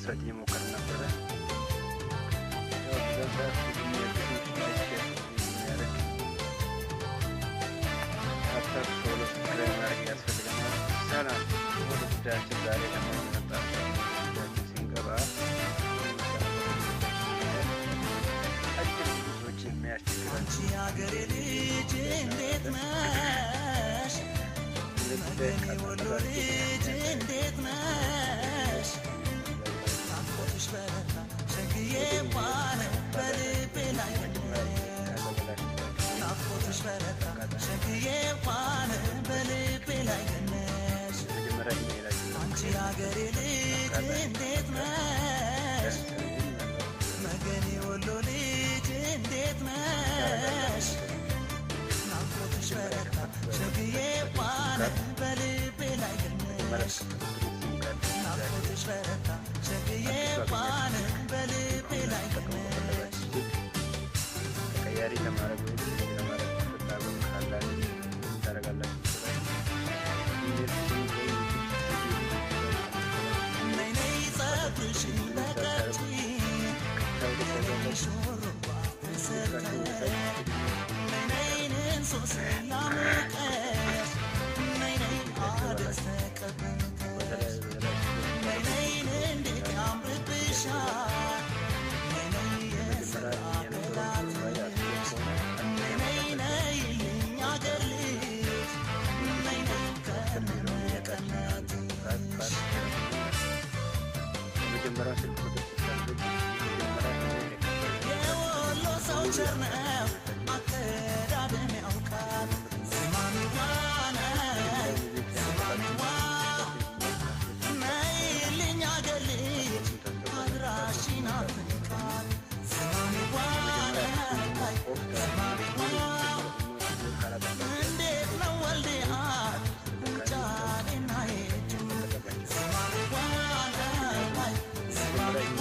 ለመውሰድ እየሞከር ነበረ። ያው በዛት ቶሎ ሰብስክራይብ ማድረግ ያስፈልገናል። ሰላም ወደ ጉዳያችን ዛሬ ደግሞ የመጣንበት ስንገባ አጭር ብዙዎች የሚያስቸግራቸው የአገሬ ልጅ እንዴት ነሽ? መገኔ ወሎ ልጅ እንዴት ነሽ? ናፍቆትሽ በረታ ሸግዬ እንኳን በልቤ ላይ ናፍቆትሽ በረታ ሸግዬ እንኳን በልቤ ላይ ነሽ። አንቺ የአገሬ ልጅ እንዴት ነሽ? መገኔ ወሎ ልጅ እንዴት ነሽ? ናፍቆትሽ በረታ ሸግዬ እንኳን በልቤ ላይ ነሽ። ናፍቆትሽ በረታ ሸግዬ እንኳን በልቤ ላይ ነሽ። ተቀያሪ ለማድረግ ፍላጎት ካላችሁ ታደርጋላችሁ። ነይ ነይ ፀጉርሽን በቀጭ ሹሩባ ተሰርተሽ ነይ ነይ እንሶስ ላሞቀሽ ነይ ነይ አደስ ተቀብተሽ ነይ ነይ እንዴት ያምርብሻል ነይ ነይ የስራ በላትሽ ነይ ነይ ነይልኝ አገር ልጅ ነይ ነይ ከነቀነትሽ መጀመሪያ ስልክ ቁጥር ስታደርጉ የወሎ ሰው ቸር ነው አተዳደም ያውቃል ስማሚዋ ነይ ስማሚዋ ነይልኝ አገር ልጅ አድራሽን አፍንቃል ስማሚዋ ነይ ስማሚዋ እንዴት ነው ወልዲያ ውጫሌና የቱ ስማሚዋ ነይ ስማሚዋ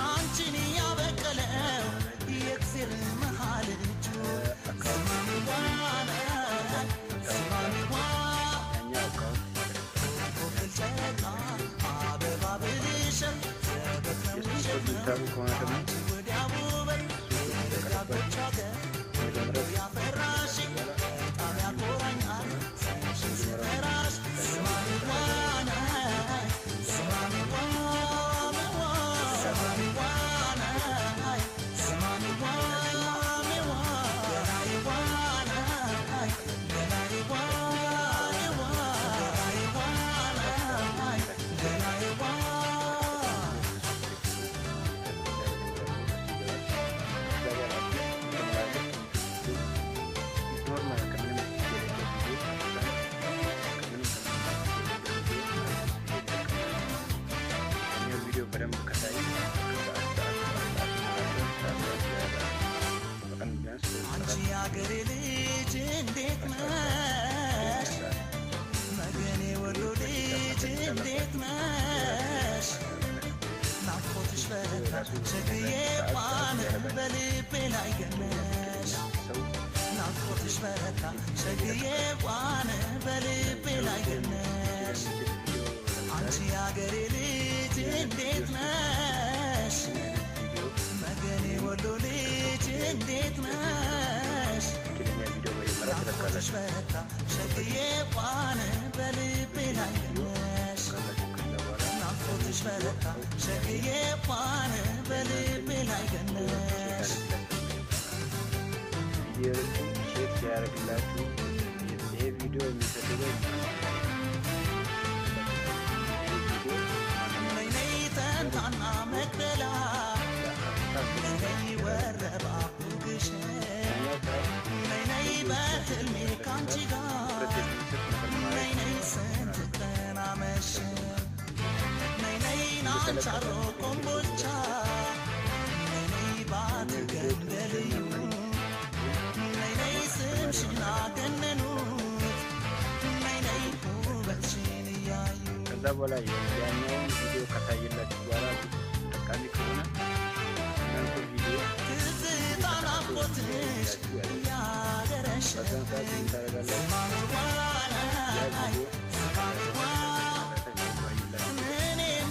አንቺን ያበቀለው የእግዚአብሔር መሃል እጁ ስማሚዋ ነይ ስማሚዋ ኮክል ጨረቃ አበባ ብልሽር ዘበት ነው ውሸት ነው አንቺ ወዲያ ውበት የደጋጎች አገር ያፈራሽ በጣም ያኮራኛል ስምሽን ስጠራሽ ስማሚዋ ነይ ስማሚዋ ስማሚዋ ነይ ስማሚዋ ገናይዋ ነይ ገናይዋ ገናይዋ ቪዲዮ በደንብ ከታይ አንቺ የአገሬ ልጅ እንዴት ነሽ? መገኔ ወሎ ልጅ እንዴት ነሽ? ናፍቆትሽ በረታ ሸግዬ እንኳን በልቤ ላይ ገነሽ። ናፍቆትሽ በረታ ሸግዬ እንኳን በልቤ ላይ ገነሽ። አንቺ የአገሬ ልጅ እንዴት ነሽ? መገኔ ወሎ ልጅ እንዴት ነሽ? ናፍቆትሽ በረታ ሸግዬ እንኳን በልቤ ላይ ነሽ። ናፍቆትሽ በረታ ሸግዬ እንኳን በልቤ ላይ ነሽ። ቪዲዮ ሼር ሲያደርግላችሁ ይሄ ቪዲዮ የሚፈልገው ነይ ነይ ተንታና መቅደላ ነይ ነይ ወረባቡ ግሸን ነይ ነይ በህልሜ ካንቺ ጋር ነይ ነይ ስንት ቀን አመሸን ነይ ነይ ናንቻሮ ኮምቦልቻ ነይ ነይ ባቲ ገንደልዩ ነይ ነይ ስምሽን አገነኑት ነይ ነይ ውበትሽን እያዩ ከዛ በኋላ ያኛውን ቪዲዮ ከታየላችሁ በኋላ ጠቃሚ ከሆነ እናንተ ቪዲዮ ትዝታ ናፍቆትሽ ያደረሸብኝ ስማሚዋ ነይ ስማሚዋ እኔም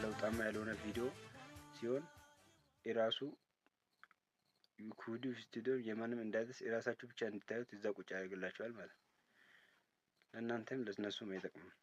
ለውጣማ ያልሆነ ቪዲዮ ሲሆን የራሱ ኩዱ ስቱዲዮ የማንም እንዳይደርስ የራሳችሁ ብቻ እንድታዩት እዛ ቁጭ ያደርግላችኋል ማለት ነው። ለእናንተም ለእነሱም አይጠቅምም።